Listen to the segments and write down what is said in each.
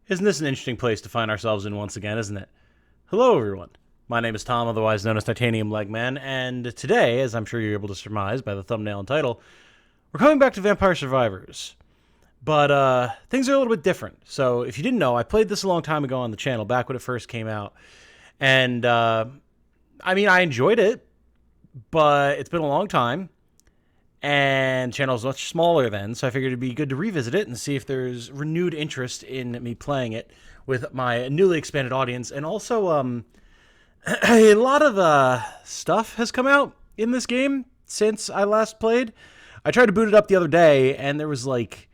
Isn't this an interesting place to find ourselves in once again, isn't it? Hello, everyone. My name is Tom, otherwise known as Titanium Legman, and today, as I'm sure you're able to surmise by the thumbnail and title, we're coming back to Vampire Survivors. But things are a little bit different. So if you didn't know, I played this a long time ago on the channel, back when it first came out. And, I enjoyed it, but it's been a long time. And the channel was much smaller then, so I figured it'd be good to revisit it and see if there's renewed interest in me playing it with my newly expanded audience. And also, a lot of stuff has come out in this game since I last played. I tried to boot it up the other day, and there was like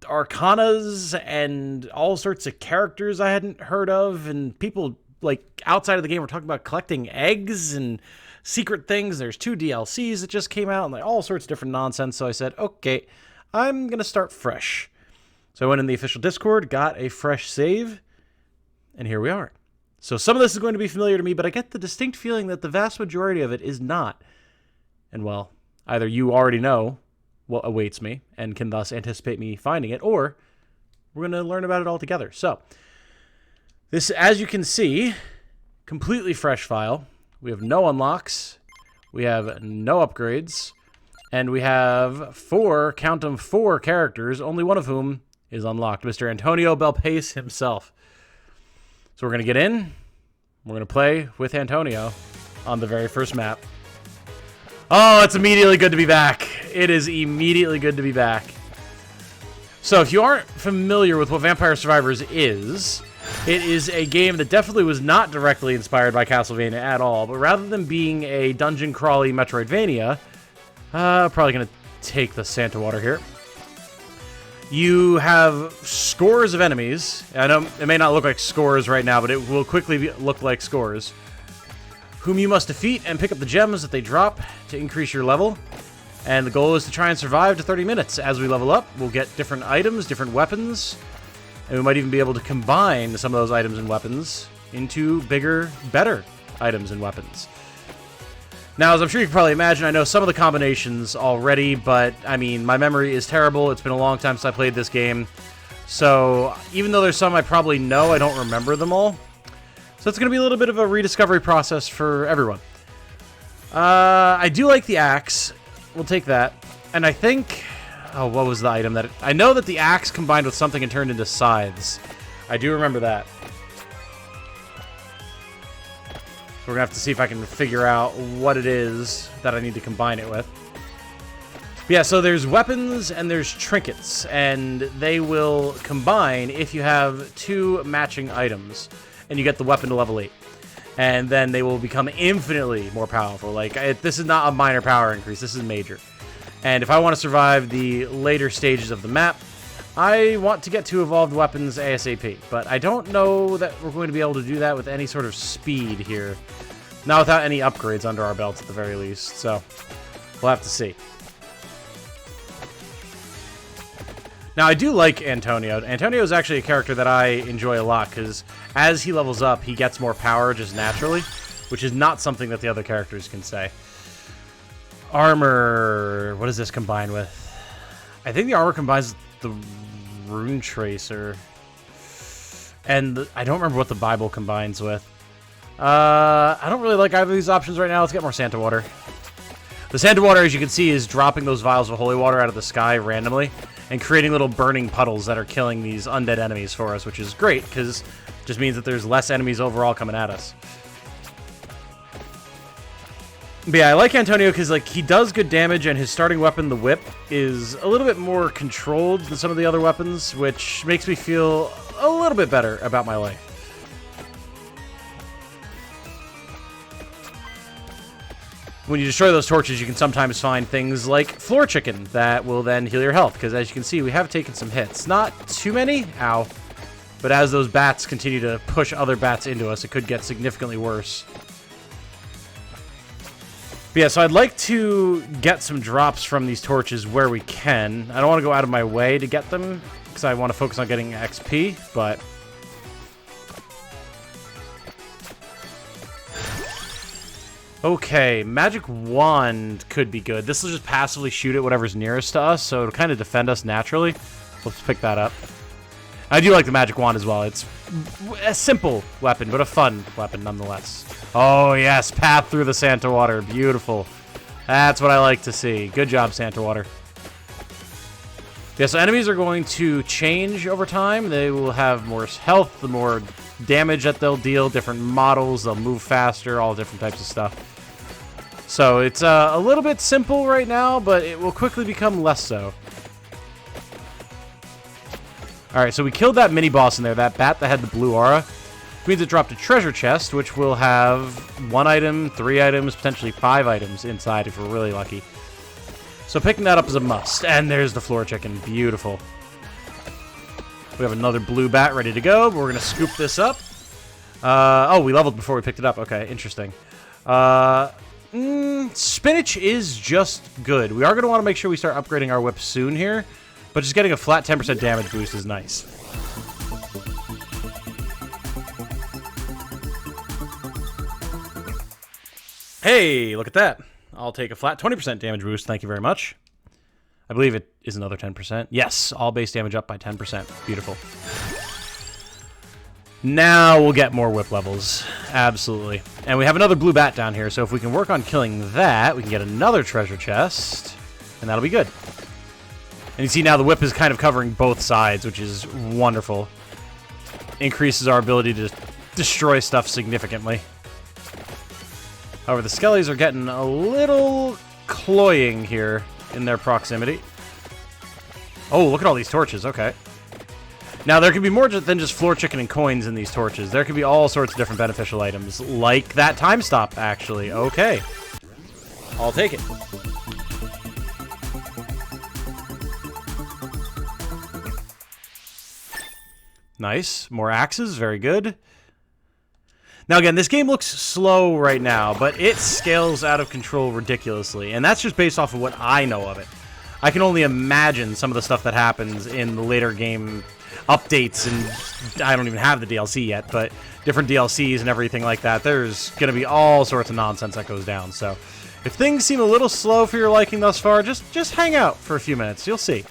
arcanas and all sorts of characters I hadn't heard of, and people like outside of the game were talking about collecting eggs and secret things. There's 2 DLCs that just came out and like all sorts of different nonsense. So I said, okay, I'm going to start fresh. So I went in the official Discord, got a fresh save, and here we are. So some of this is going to be familiar to me, but I get the distinct feeling that the vast majority of it is not. And well, either you already know what awaits me and can thus anticipate me finding it, or we're going to learn about it all together. So this, as you can see, completely fresh file. We have no unlocks, we have no upgrades, and we have 4, count them, 4 characters, only one of whom is unlocked, Mr. Antonio Belpace himself. So we're going to get in, we're going to play with Antonio on the very first map. Oh, it's immediately good to be back. It is immediately good to be back. So if you aren't familiar with what Vampire Survivors is, it is a game that definitely was not directly inspired by Castlevania at all, but rather than being a dungeon crawly Metroidvania, probably going to take the Santa water here. You have scores of enemies. I know it may not look like scores right now, but it will quickly look like scores, whom you must defeat and pick up the gems that they drop to increase your level. And the goal is to try and survive to 30 minutes. As we level up, we'll get different items, different weapons, and we might even be able to combine some of those items and weapons into bigger, better items and weapons. Now, as I'm sure you can probably imagine, I know some of the combinations already, but, I mean, my memory is terrible. It's been a long time since I played this game. So, even though there's some I probably know, I don't remember them all. So it's going to be a little bit of a rediscovery process for everyone. I do like the axe. We'll take that. And I think... Oh, what was the item that... I know that the axe combined with something and turned into scythes. I do remember that. We're going to have to see if I can figure out what it is that I need to combine it with. But yeah, so there's weapons and there's trinkets. And they will combine if you have 2 matching items. And you get the weapon to level 8. And then they will become infinitely more powerful. Like, this is not a minor power increase. This is major. And if I want to survive the later stages of the map, I want to get to evolved weapons ASAP. But I don't know that we're going to be able to do that with any sort of speed here. Not without any upgrades under our belts at the very least. So, we'll have to see. Now, I do like Antonio. Antonio is actually a character that I enjoy a lot, because as he levels up, he gets more power just naturally, which is not something that the other characters can say. Armor. What does this combine with? I think the armor combines the Rune Tracer. And I don't remember what the Bible combines with. I don't really like either of these options right now. Let's get more Santa Water. The Santa Water, as you can see, is dropping those vials of holy water out of the sky randomly and creating little burning puddles that are killing these undead enemies for us, which is great, because it just means that there's less enemies overall coming at us. But yeah, I like Antonio because like he does good damage, and his starting weapon, the whip, is a little bit more controlled than some of the other weapons, which makes me feel a little bit better about my life. When you destroy those torches, you can sometimes find things like floor chicken that will then heal your health, because as you can see, we have taken some hits. Not too many, ow, but as those bats continue to push other bats into us, it could get significantly worse. But yeah, so I'd like to get some drops from these torches where we can. I don't want to go out of my way to get them, because I want to focus on getting XP, but... Okay, Magic Wand could be good. This will just passively shoot at whatever's nearest to us, so it'll kind of defend us naturally. Let's pick that up. I do like the magic wand as well. It's a simple weapon, but a fun weapon nonetheless. Oh, yes. Path through the Santa Water. Beautiful. That's what I like to see. Good job, Santa Water. Yeah, so enemies are going to change over time. They will have more health, the more damage that they'll deal, different models, they'll move faster, all different types of stuff. So it's a little bit simple right now, but it will quickly become less so. Alright, so we killed that mini-boss in there, that bat that had the blue aura. Which means it dropped a treasure chest, which will have 1 item, 3 items, potentially 5 items inside if we're really lucky. So picking that up is a must. And there's the floor chicken. Beautiful. We have another blue bat ready to go. We're going to scoop this up. Oh, we leveled before we picked it up. Okay, interesting. Spinach is just good. We are going to want to make sure we start upgrading our whip soon here. But just getting a flat 10% damage boost is nice. Hey, look at that. I'll take a flat 20% damage boost. Thank you very much. I believe it is another 10%. Yes, all base damage up by 10%. Beautiful. Now we'll get more whip levels. Absolutely. And we have another blue bat down here, so if we can work on killing that, we can get another treasure chest, and that'll be good. And you see now the whip is kind of covering both sides, which is wonderful. Increases our ability to destroy stuff significantly. However, the skellies are getting a little cloying here in their proximity. Oh, look at all these torches. Okay. Now, there could be more than just floor chicken and coins in these torches. There could be all sorts of different beneficial items, like that time stop, actually. Okay. I'll take it. Nice. More axes. Very good. Now, again, this game looks slow right now, but it scales out of control ridiculously, and that's just based off of what I know of it. I can only imagine some of the stuff that happens in the later game updates, and I don't even have the DLC yet, but different DLCs and everything like that. There's going to be all sorts of nonsense that goes down, so if things seem a little slow for your liking thus far, just hang out for a few minutes. You'll see.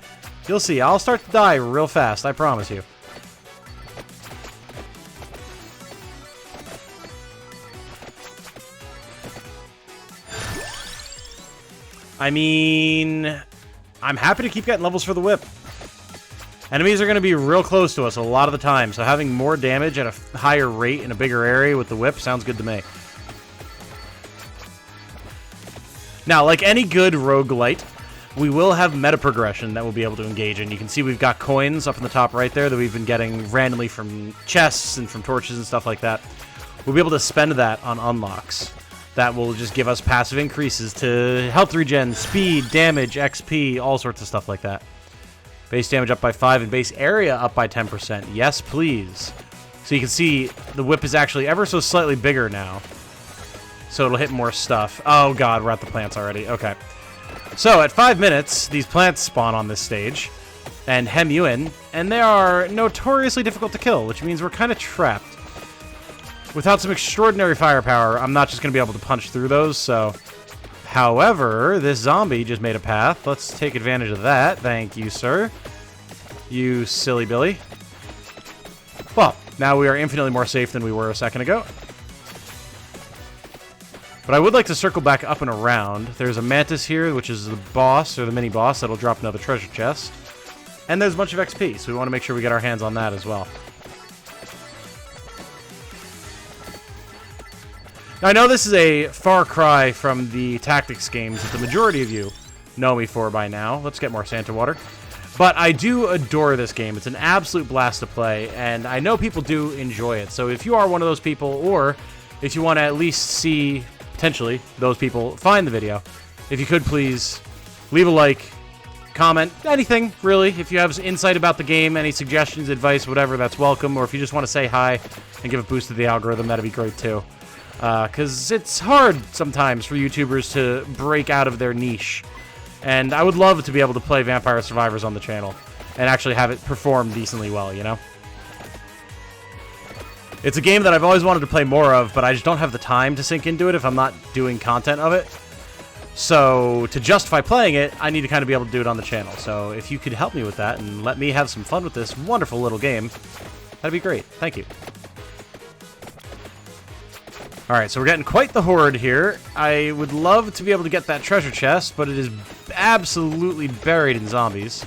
You'll see. I'll start to die real fast, I promise you. I mean, I'm happy to keep getting levels for the whip. Enemies are going to be real close to us a lot of the time, so having more damage at a higher rate in a bigger area with the whip sounds good to me. Now, like any good roguelite, we will have meta progression that we'll be able to engage in. You can see we've got coins up in the top right there that we've been getting randomly from chests and from torches and stuff like that. We'll be able to spend that on unlocks. That will just give us passive increases to health regen, speed, damage, XP, all sorts of stuff like that. Base damage up by 5 and base area up by 10%. Yes, please. So you can see the whip is actually ever so slightly bigger now. So it'll hit more stuff. Oh god, we're at the plants already. Okay. So at 5 minutes, these plants spawn on this stage and hem you in, and they are notoriously difficult to kill, which means we're kind of trapped. Without some extraordinary firepower, I'm not just going to be able to punch through those, so... However, this zombie just made a path. Let's take advantage of that. Thank you, sir. You silly Billy. Well, now we are infinitely more safe than we were a second ago. But I would like to circle back up and around. There's a mantis here, which is the boss, or the mini-boss, that'll drop another treasure chest. And there's a bunch of XP, so we want to make sure we get our hands on that as well. Now, I know this is a far cry from the tactics games that the majority of you know me for by now. Let's get more Santa Water. But I do adore this game. It's an absolute blast to play, and I know people do enjoy it. So if you are one of those people, or if you want to at least see, potentially, those people find the video, if you could please leave a like, comment, anything, really. If you have insight about the game, any suggestions, advice, whatever, that's welcome. Or if you just want to say hi and give a boost to the algorithm, that'd be great too. Because it's hard sometimes for YouTubers to break out of their niche. And I would love to be able to play Vampire Survivors on the channel and actually have it perform decently well, you know? It's a game that I've always wanted to play more of, but I just don't have the time to sink into it if I'm not doing content of it. So to justify playing it, I need to kind of be able to do it on the channel. So if you could help me with that and let me have some fun with this wonderful little game, that'd be great. Thank you. All right, so we're getting quite the horde here. I would love to be able to get that treasure chest, but it is absolutely buried in zombies.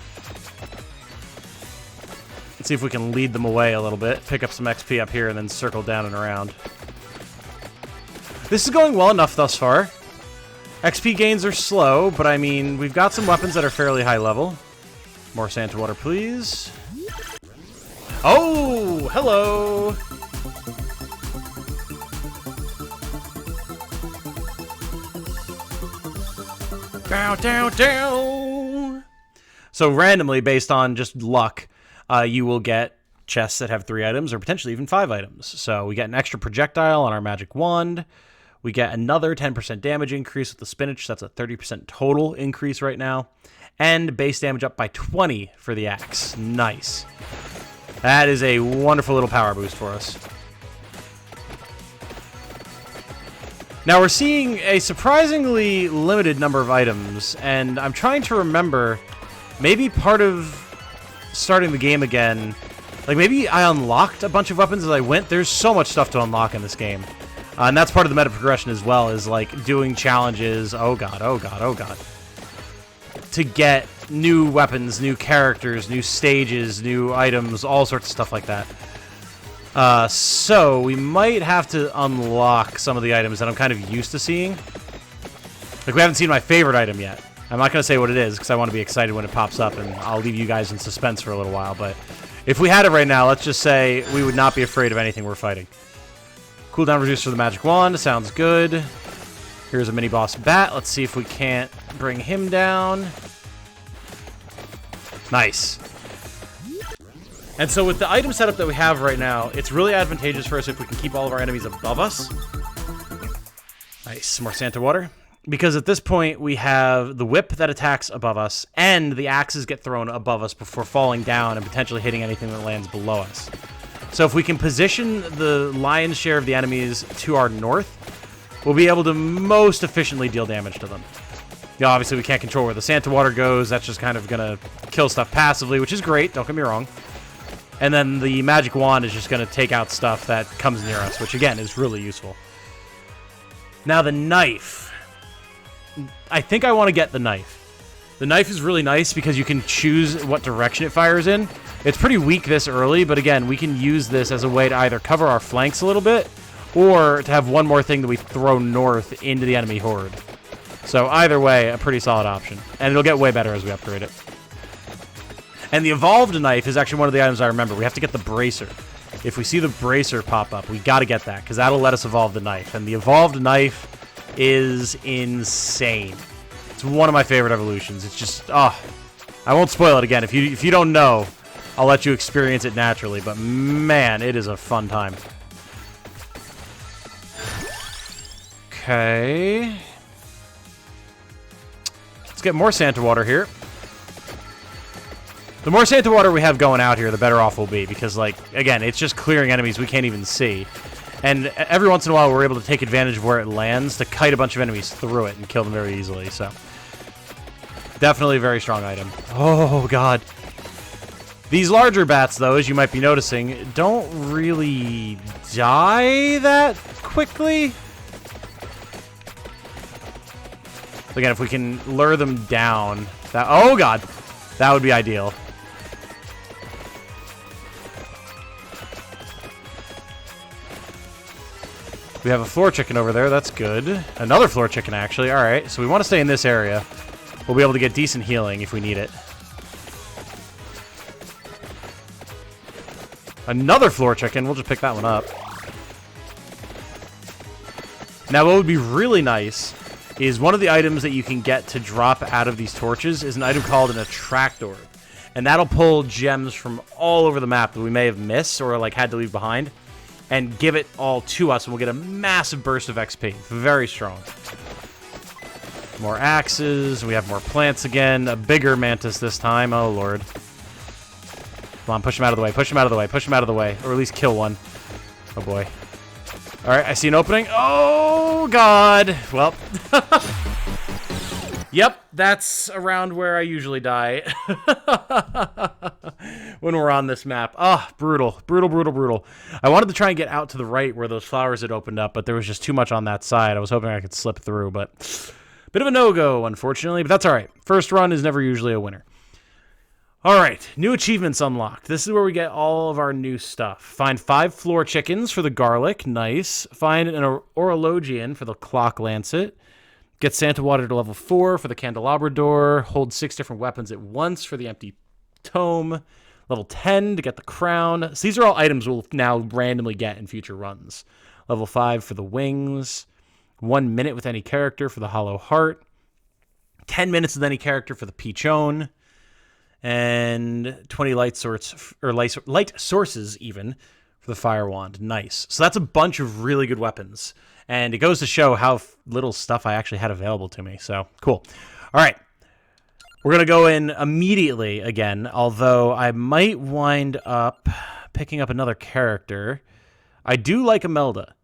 Let's see if we can lead them away a little bit, pick up some XP up here, and then circle down and around. This is going well enough thus far. XP gains are slow, but I mean, we've got some weapons that are fairly high level. More Santa water, please. Oh, hello! Down, down, down! So randomly, based on just luck, you will get chests that have 3 items, or potentially even 5 items. So we get an extra projectile on our magic wand. We get another 10% damage increase with the spinach. That's a 30% total increase right now. And base damage up by 20 for the axe. Nice. That is a wonderful little power boost for us. Now we're seeing a surprisingly limited number of items, and I'm trying to remember, maybe part of starting the game again, like maybe I unlocked a bunch of weapons as I went. There's so much stuff to unlock in this game. And that's part of the meta progression as well, is like doing challenges, oh god, oh god, oh god, to get new weapons, new characters, new stages, new items, all sorts of stuff like that. So we might have to unlock some of the items that I'm kind of used to seeing. Like, we haven't seen my favorite item yet. I'm not going to say what it is because I want to be excited when it pops up, and I'll leave you guys in suspense for a little while. But if we had it right now, let's just say we would not be afraid of anything we're fighting. Cooldown reduced for the magic wand. Sounds good. Here's a mini-boss bat. Let's see if we can't bring him down. Nice. And so with the item setup that we have right now, it's really advantageous for us if we can keep all of our enemies above us. Nice. More Santa water. Because at this point, we have the whip that attacks above us, and the axes get thrown above us before falling down and potentially hitting anything that lands below us. So if we can position the lion's share of the enemies to our north, we'll be able to most efficiently deal damage to them. You know, obviously, we can't control where the Santa water goes. That's just kind of going to kill stuff passively, which is great. Don't get me wrong. And then the magic wand is just going to take out stuff that comes near us, which, again, is really useful. Now, the knife. I think I want to get the knife. The knife is really nice because you can choose what direction it fires in. It's pretty weak this early, but again, we can use this as a way to either cover our flanks a little bit or to have one more thing that we throw north into the enemy horde. So either way, a pretty solid option. And it'll get way better as we upgrade it. And the evolved knife is actually one of the items I remember. We have to get the bracer. If we see the bracer pop up, we got to get that because that'll let us evolve the knife. And the evolved knife is insane. It's one of my favorite evolutions. It's just, I won't spoil it again. If you don't know, I'll let you experience it naturally. But man, it is a fun time. Okay. Let's get more Santa water here. The more Santa water we have going out here, the better off we'll be. Because, like, again, it's just clearing enemies we can't even see. And every once in a while, we're able to take advantage of where it lands to kite a bunch of enemies through it and kill them very easily. So, definitely a very strong item. Oh, God. These larger bats, though, as you might be noticing, don't really die that quickly. Again, if we can lure them down, that, oh, God, that would be ideal. We have a floor chicken over there. That's good. Another floor chicken, actually. All right, so we want to stay in this area. We'll be able to get decent healing if we need it. Another floor chicken. We'll just pick that one up. Now, what would be really nice is one of the items that you can get to drop out of these torches is an item called an attractor. And that'll pull gems from all over the map that we may have missed or like had to leave behind and give it all to us, and we'll get a massive burst of XP. Very strong. More axes. We have more plants again. A bigger mantis this time. Oh, Lord. Come on, push him out of the way. Push him out of the way. Push him out of the way. Or at least kill one. Oh, boy. All right, I see an opening. Oh, God. Well. Yep, that's around where I usually die when we're on this map. Ah, oh, brutal, brutal, brutal, brutal. I wanted to try and get out to the right where those flowers had opened up, but there was just too much on that side. I was hoping I could slip through, but bit of a no-go, unfortunately, but that's all right. First run is never usually a winner. All right, new achievements unlocked. This is where we get all of our new stuff. Find 5 floor chickens for the garlic. Nice. Find an orologian for the clock lancet. Get Santa water to level 4 for the candelabra door. Hold 6 different weapons at once for the empty tome. Level 10 to get the crown. So these are all items we'll now randomly get in future runs. Level 5 for the wings. 1 minute with any character for the hollow heart. 10 minutes with any character for the peachone. And 20 light sources even for the fire wand. Nice. So that's a bunch of really good weapons. And it goes to show how little stuff I actually had available to me. So, cool. All right. We're going to go in immediately again, although I might wind up picking up another character. I do like Imelda.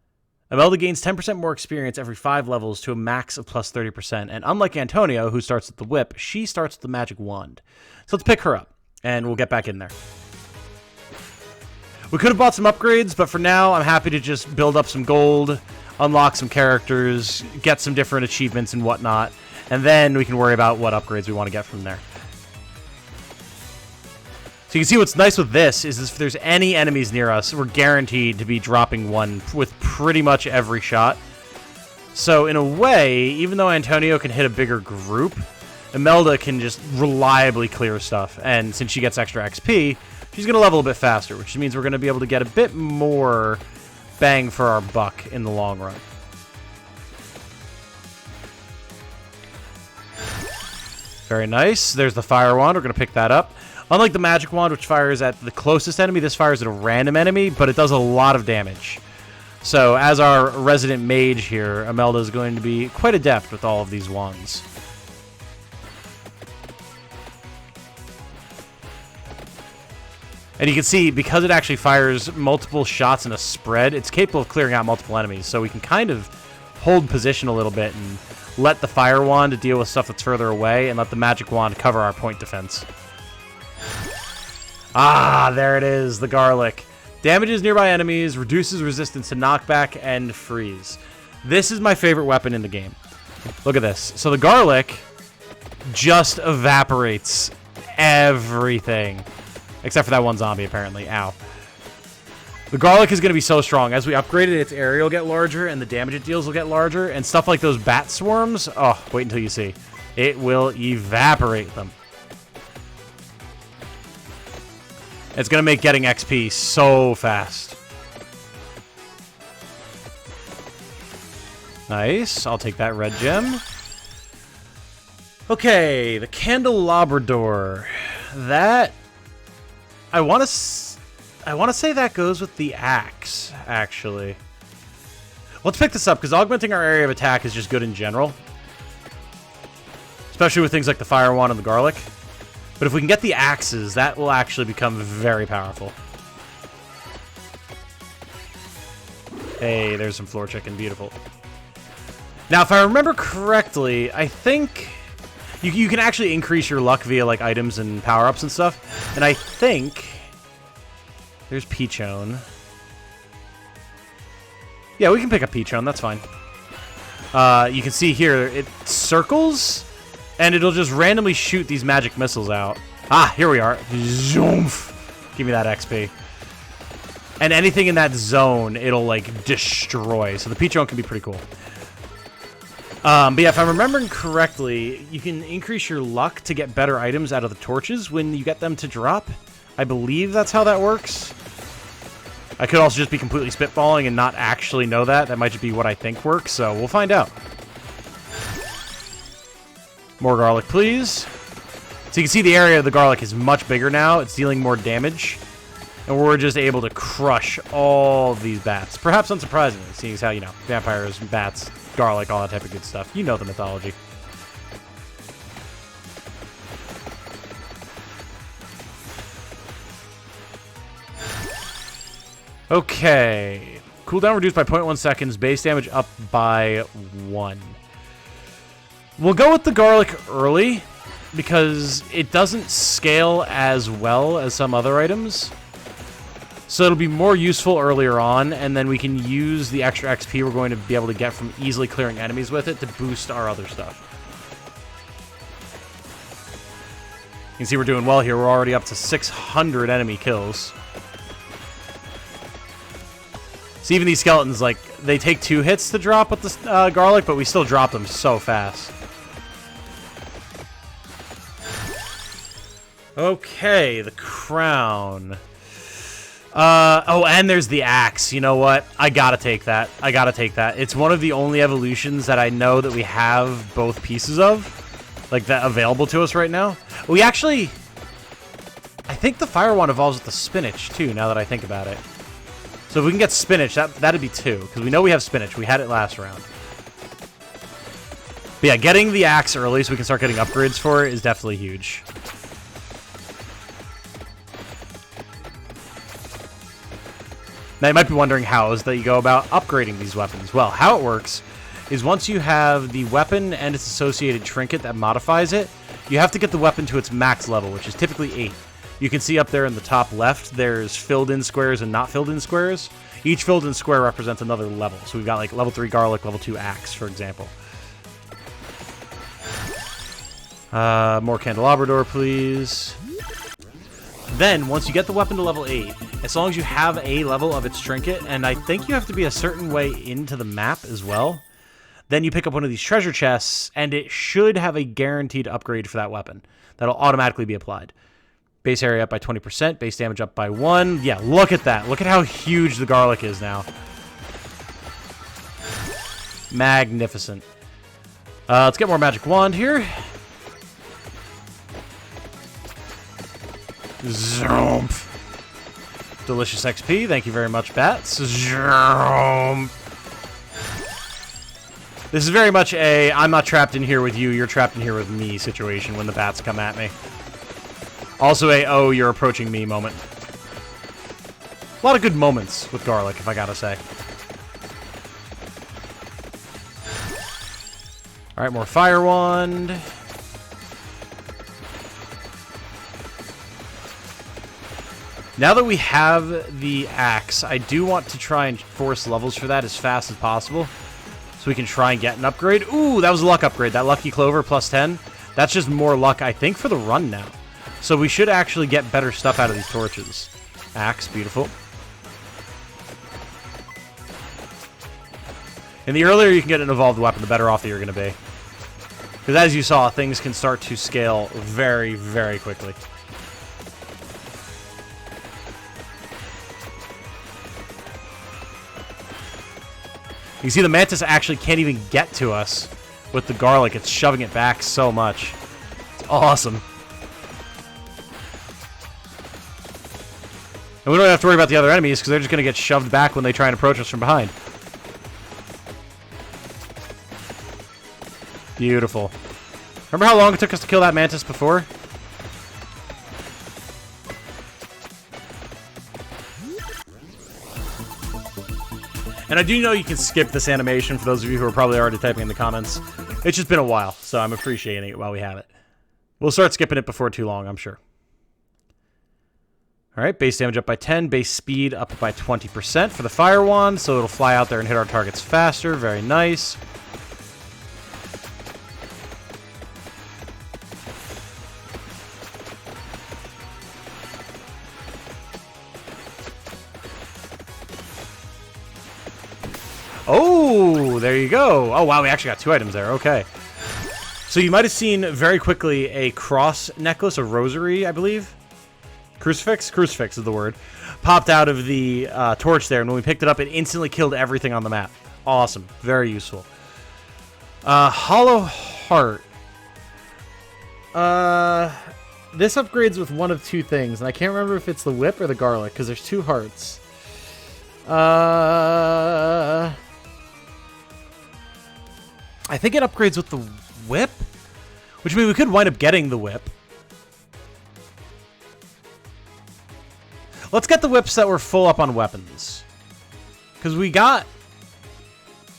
Imelda gains 10% more experience every 5 levels to a max of plus 30%. And unlike Antonio, who starts with the whip, she starts with the magic wand. So let's pick her up, and we'll get back in there. We could have bought some upgrades, but for now, I'm happy to just build up some gold, unlock some characters, get some different achievements and whatnot, and then we can worry about what upgrades we want to get from there. So you can see what's nice with this is if there's any enemies near us, we're guaranteed to be dropping one with pretty much every shot. So in a way, even though Antonio can hit a bigger group, Imelda can just reliably clear stuff. And since she gets extra XP, she's going to level a bit faster, which means we're going to be able to get a bit more bang for our buck in the long run. Very nice. There's the fire wand. We're going to pick that up. Unlike the magic wand, which fires at the closest enemy, this fires at a random enemy, but it does a lot of damage. So as our resident mage here, Imelda is going to be quite adept with all of these wands. And you can see, because it actually fires multiple shots in a spread, it's capable of clearing out multiple enemies. So we can kind of hold position a little bit and let the fire wand deal with stuff that's further away and let the magic wand cover our point defense. Ah, there it is, the garlic. Damages nearby enemies, reduces resistance to knockback, and freeze. This is my favorite weapon in the game. Look at this. So the garlic just evaporates everything. Except for that one zombie, apparently. Ow. The garlic is going to be so strong. As we upgrade it, its area will get larger, and the damage it deals will get larger. And stuff like those bat swarms, oh, wait until you see. It will evaporate them. It's going to make getting XP so fast. Nice. I'll take that red gem. Okay, the candelabra door. That... I want to say that goes with the axe, actually. Let's pick this up, because augmenting our area of attack is just good in general. Especially with things like the fire wand and the garlic. But if we can get the axes, that will actually become very powerful. Hey, there's some floor chicken. Beautiful. Now, if I remember correctly, I think... You can actually increase your luck via like items and power-ups and stuff. And I think... There's Peachone. Yeah, we can pick up Peachone. That's fine. You can see here, it circles, and it'll just randomly shoot these magic missiles out. Ah, here we are. Zoomph. Give me that XP. And anything in that zone, it'll like destroy. So the Peachone can be pretty cool. But yeah, if I'm remembering correctly, you can increase your luck to get better items out of the torches when you get them to drop. I believe that's how that works. I could also just be completely spitballing and not actually know that. That might just be what I think works, so we'll find out. More garlic, please. So you can see the area of the garlic is much bigger now. It's dealing more damage. And we're just able to crush all of these bats. Perhaps unsurprisingly, seeing as how, you know, vampires, bats, garlic, all that type of good stuff. You know the mythology. Okay. Cooldown reduced by 0.1 seconds. Base damage up by 1. We'll go with the garlic early because it doesn't scale as well as some other items. So it'll be more useful earlier on, and then we can use the extra XP we're going to be able to get from easily clearing enemies with it to boost our other stuff. You can see we're doing well here. We're already up to 600 enemy kills. So even these skeletons, like, they take 2 hits to drop with the garlic, but we still drop them so fast. Okay, the crown. Oh, and there's the axe. You know what? I gotta take that. I gotta take that. It's one of the only evolutions that I know that we have both pieces of. Like, that available to us right now. We actually... I think the fire wand evolves with the spinach, too, now that I think about it. So if we can get spinach, that'd be 2. Because we know we have spinach. We had it last round. But yeah, getting the axe early so we can start getting upgrades for it is definitely huge. Now, you might be wondering how is that you go about upgrading these weapons. Well, how it works is once you have the weapon and its associated trinket that modifies it, you have to get the weapon to its max level, which is typically 8. You can see up there in the top left, there's filled-in squares and not filled-in squares. Each filled-in square represents another level. So we've got, like, level 3 garlic, level 2 axe, for example. More candelabra door, please. Then, once you get the weapon to level 8, as long as you have a level of its trinket, and I think you have to be a certain way into the map as well, then you pick up one of these treasure chests, and it should have a guaranteed upgrade for that weapon. That'll automatically be applied. Base area up by 20%, base damage up by 1. Yeah, look at that. Look at how huge the garlic is now. Magnificent. Let's get more magic wand here. Zoom. Delicious XP. Thank you very much, bats. Zoom. This is very much a I'm not trapped in here with you, you're trapped in here with me situation when the bats come at me. Also a oh, you're approaching me moment. A lot of good moments with garlic, if I gotta say. Alright, more fire wand. Now that we have the axe, I do want to try and force levels for that as fast as possible. So we can try and get an upgrade. Ooh, that was a luck upgrade. That lucky clover plus 10. That's just more luck, I think, for the run now. So we should actually get better stuff out of these torches. Axe, beautiful. And the earlier you can get an evolved weapon, the better off that you're going to be. Because as you saw, things can start to scale very, very quickly. You see the mantis actually can't even get to us with the garlic. It's shoving it back so much. It's awesome. And we don't have to worry about the other enemies because they're just going to get shoved back when they try and approach us from behind. Beautiful. Remember how long it took us to kill that mantis before? And I do know you can skip this animation for those of you who are probably already typing in the comments. It's just been a while, so I'm appreciating it while we have it. We'll start skipping it before too long, I'm sure. Alright, base damage up by 10, base speed up by 20% for the fire wand, so it'll fly out there and hit our targets faster. Very nice. Oh, there you go. Oh, wow, we actually got 2 items there. Okay. So you might have seen very quickly a cross necklace, a rosary, I believe. Crucifix? Crucifix is the word. Popped out of the torch there, and when we picked it up, it instantly killed everything on the map. Awesome. Very useful. Hollow Heart. This upgrades with one of 2 things, and I can't remember if it's the whip or the garlic, because there's 2 hearts. I think it upgrades with the whip, which means we could wind up getting the whip. Let's get the whips that were full up on weapons. Because we got...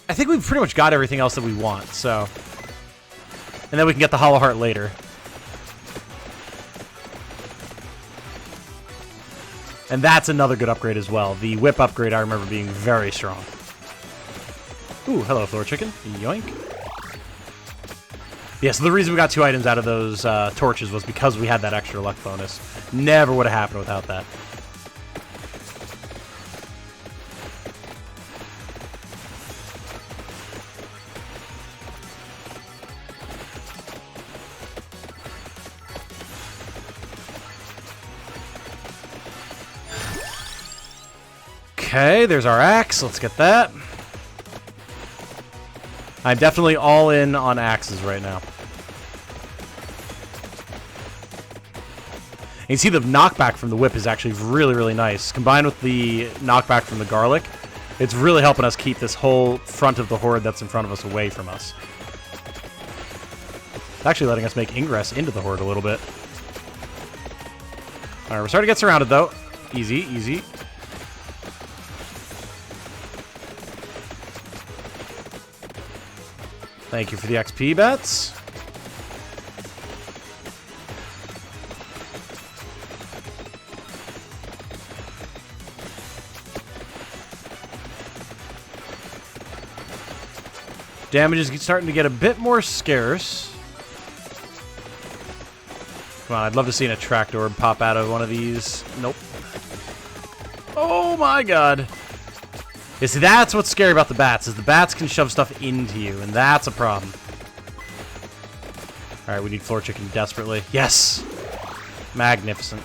I think we've pretty much got everything else that we want, so... And then we can get the Hollow Heart later. And that's another good upgrade as well. The whip upgrade I remember being very strong. Ooh, hello, floor chicken. Yoink. Yeah, so the reason we got 2 items out of those torches was because we had that extra luck bonus. Never would have happened without that. Okay, there's our axe. Let's get that. I'm definitely all in on axes right now. And you see the knockback from the whip is actually really, really nice. Combined with the knockback from the garlic, it's really helping us keep this whole front of the horde that's in front of us away from us. It's actually letting us make ingress into the horde a little bit. Alright, we're starting to get surrounded, though. Easy, easy. Thank you for the XP, bets. Damage is starting to get a bit more scarce. Come on, I'd love to see an attract orb pop out of one of these. Nope. Oh my god. Yeah, see, that's what's scary about the bats, is the bats can shove stuff into you, and that's a problem. Alright, we need floor chicken desperately. Yes! Magnificent.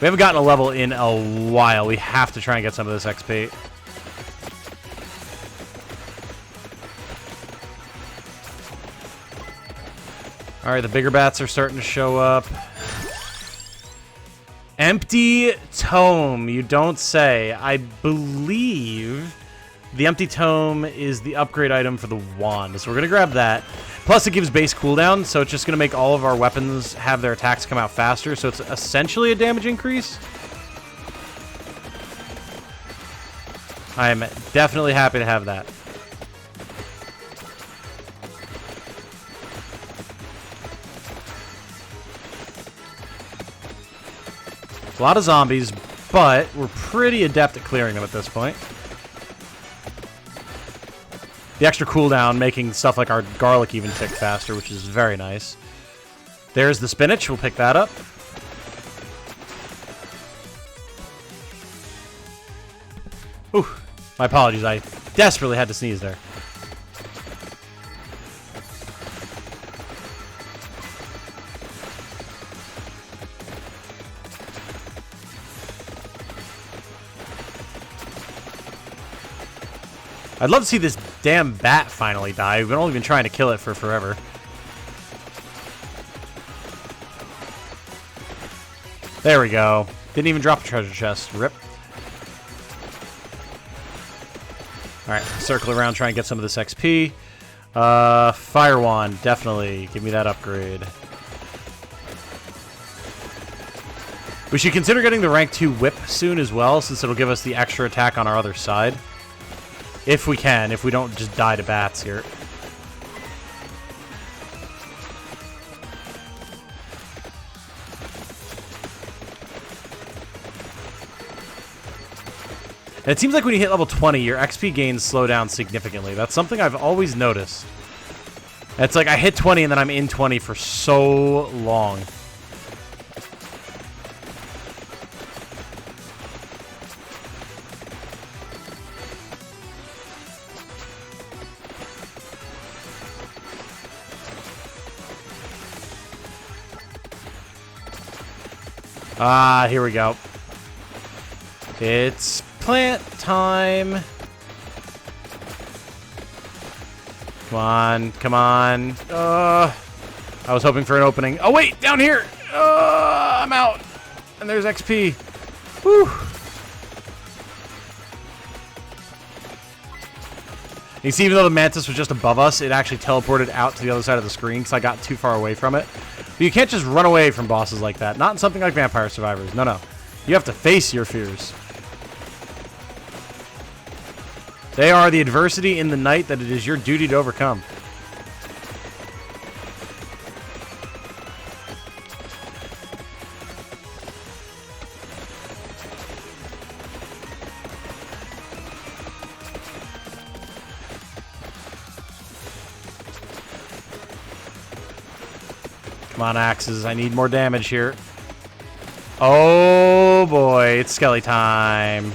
We haven't gotten a level in a while. We have to try and get some of this XP. Alright, the bigger bats are starting to show up. Empty Tome, you don't say. I believe the Empty Tome is the upgrade item for the wand, so we're going to grab that. Plus, it gives base cooldown, so it's just going to make all of our weapons have their attacks come out faster, so it's essentially a damage increase. I am definitely happy to have that. A lot of zombies, but we're pretty adept at clearing them at this point. The extra cooldown making stuff like our garlic even tick faster, which is very nice. There's the spinach. We'll pick that up. Ooh, my apologies. I desperately had to sneeze there. I'd love to see this damn bat finally die. We've only been trying to kill it for forever. There we go. Didn't even drop a treasure chest. Rip. Alright, circle around, try and get some of this XP. Fire Wand, definitely. Give me that upgrade. We should consider getting the rank 2 whip soon as well, since it'll give us the extra attack on our other side. If we can, if we don't just die to bats here. And it seems like when you hit level 20, your XP gains slow down significantly. That's something I've always noticed. It's like I hit 20 and then I'm in 20 for so long. Ah, here we go. It's plant time. Come on, come on. I was hoping for an opening. Oh, wait, down here. I'm out. And there's XP. Whew. You see, even though the mantis was just above us, it actually teleported out to the other side of the screen because I got too far away from it. But you can't just run away from bosses like that. Not in something like Vampire Survivors. No, no. You have to face your fears. They are the adversity in the night that it is your duty to overcome. Come on, axes. I need more damage here. Oh, boy. It's Skelly time.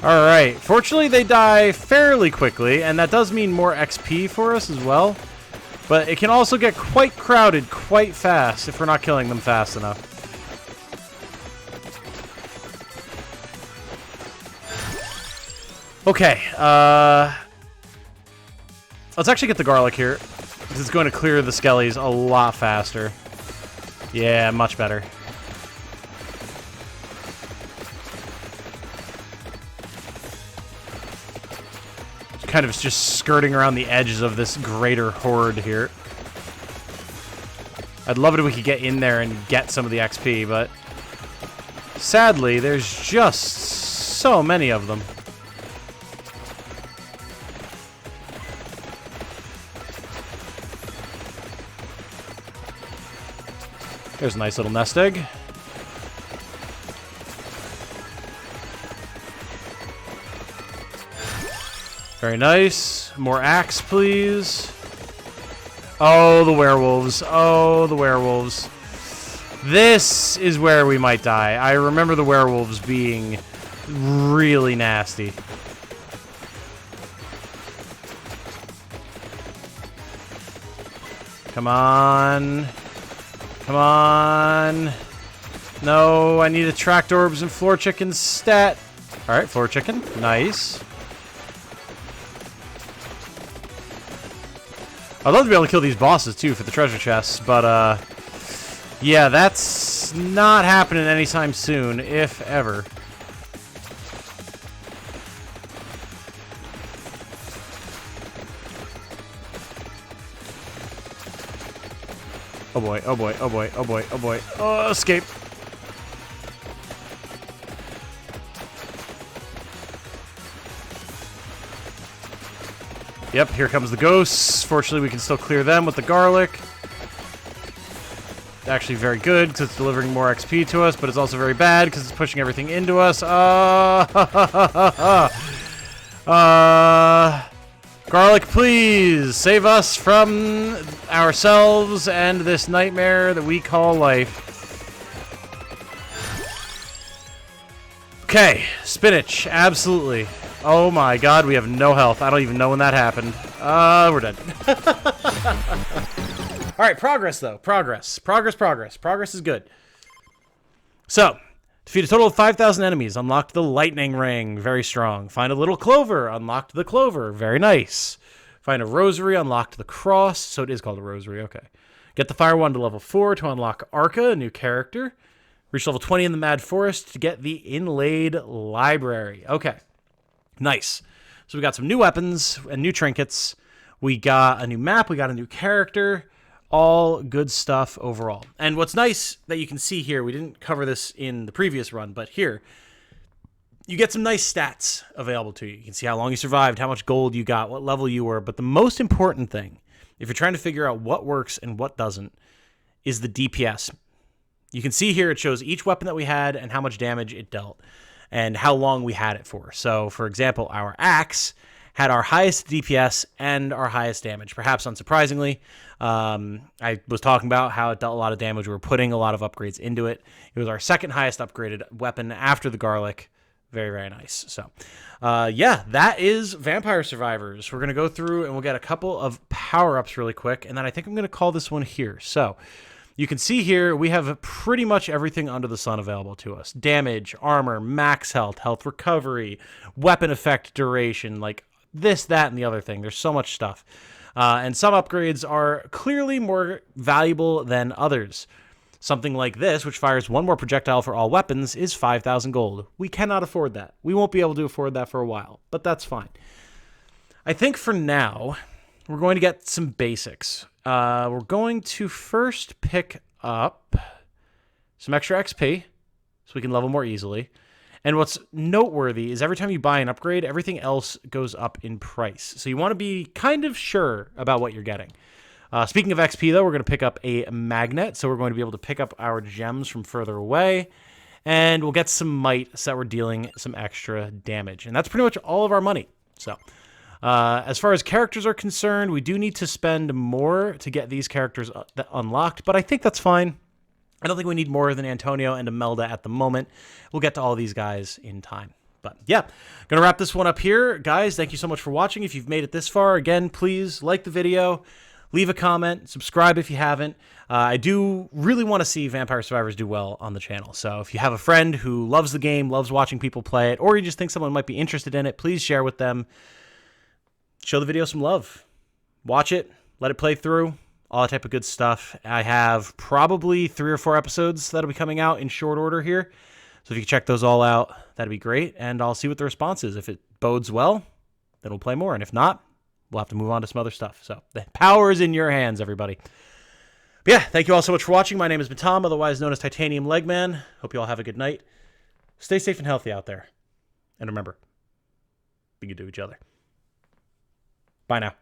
All right. Fortunately, they die fairly quickly, and that does mean more XP for us as well. But it can also get quite crowded quite fast if we're not killing them fast enough. Okay. Let's actually get the garlic here. It's going to clear the skellies a lot faster. Yeah, much better. Kind of just skirting around the edges of this greater horde here. I'd love it if we could get in there and get some of the XP, but sadly, there's just so many of them. There's a nice little nest egg. Very nice. More axe, please. Oh, the werewolves. Oh, the werewolves. This is where we might die. I remember the werewolves being really nasty. Come on. Come on. No, I need attract orbs and floor chicken stat. Alright, floor chicken. Nice. I'd love to be able to kill these bosses, too, for the treasure chests, but, yeah, that's not happening anytime soon, if ever. Oh boy, oh boy, oh boy, oh boy, oh boy. Oh, escape. Yep, here comes the ghosts. Fortunately, we can still clear them with the garlic. Actually very good, because it's delivering more XP to us, but it's also very bad, because it's pushing everything into us. Garlic, please save us from ourselves and this nightmare that we call life. Okay, spinach, absolutely. Oh my god, we have no health. I don't even know when that happened. We're dead. Alright, progress though. Progress. Progress is good. So, defeat a total of 5,000 enemies. Unlocked the lightning ring. Very strong. Find a little clover. Unlocked the clover. Very nice. Find a rosary. Unlocked the cross. So it is called a rosary. Okay. Get the fire wand to level 4 to unlock Arca, a new character. Reach level 20 in the Mad Forest to get the inlaid library. Okay. Nice. So we got some new weapons and new trinkets. We got a new map. We got a new character. All good stuff overall. And what's nice that you can see here, we didn't cover this in the previous run, but here, you get some nice stats available to you. You can see how long you survived, how much gold you got, what level you were. But the most important thing, if you're trying to figure out what works and what doesn't, is the DPS. You can see here it shows each weapon that we had and how much damage it dealt and how long we had it for. So, for example, our axe had our highest DPS and our highest damage, perhaps unsurprisingly. I was talking about how it dealt a lot of damage. We were putting a lot of upgrades into it. It was our second highest upgraded weapon after the garlic. Very, very nice. So, yeah, that is Vampire Survivors. We're going to go through and we'll get a couple of power-ups really quick, and then I think I'm going to call this one here. So, you can see here we have pretty much everything under the sun available to us. Damage, armor, max health, health recovery, weapon effect duration, like this, that, and the other thing. There's so much stuff. And some upgrades are clearly more valuable than others. Something like this, which fires one more projectile for all weapons, is 5,000 gold. We cannot afford that. We won't be able to afford that for a while, but that's fine. I think for now, we're going to get some basics. We're going to first pick up some extra XP so we can level more easily. And what's noteworthy is every time you buy an upgrade, everything else goes up in price. So you want to be kind of sure about what you're getting. Speaking of XP, though, we're going to pick up a magnet. So we're going to be able to pick up our gems from further away. And we'll get some might so that we're dealing some extra damage. And that's pretty much all of our money. So as far as characters are concerned, we do need to spend more to get these characters unlocked. But I think that's fine. I don't think we need more than Antonio and Imelda at the moment. We'll get to all these guys in time. But yeah, going to wrap this one up here. Guys, thank you so much for watching. If you've made it this far, again, please like the video, leave a comment, subscribe if you haven't. I do really want to see Vampire Survivors do well on the channel. So if you have a friend who loves the game, loves watching people play it, or you just think someone might be interested in it, please share with them. Show the video some love. Watch it, let it play through. All that type of good stuff. I have probably 3 or 4 episodes that'll be coming out in short order here. So if you can check those all out, that'd be great. And I'll see what the response is. If it bodes well, then we'll play more. And if not, we'll have to move on to some other stuff. So the power is in your hands, everybody. But yeah, thank you all so much for watching. My name is Tom, otherwise known as Titanium Legman. Hope you all have a good night. Stay safe and healthy out there. And remember, be good to each other. Bye now.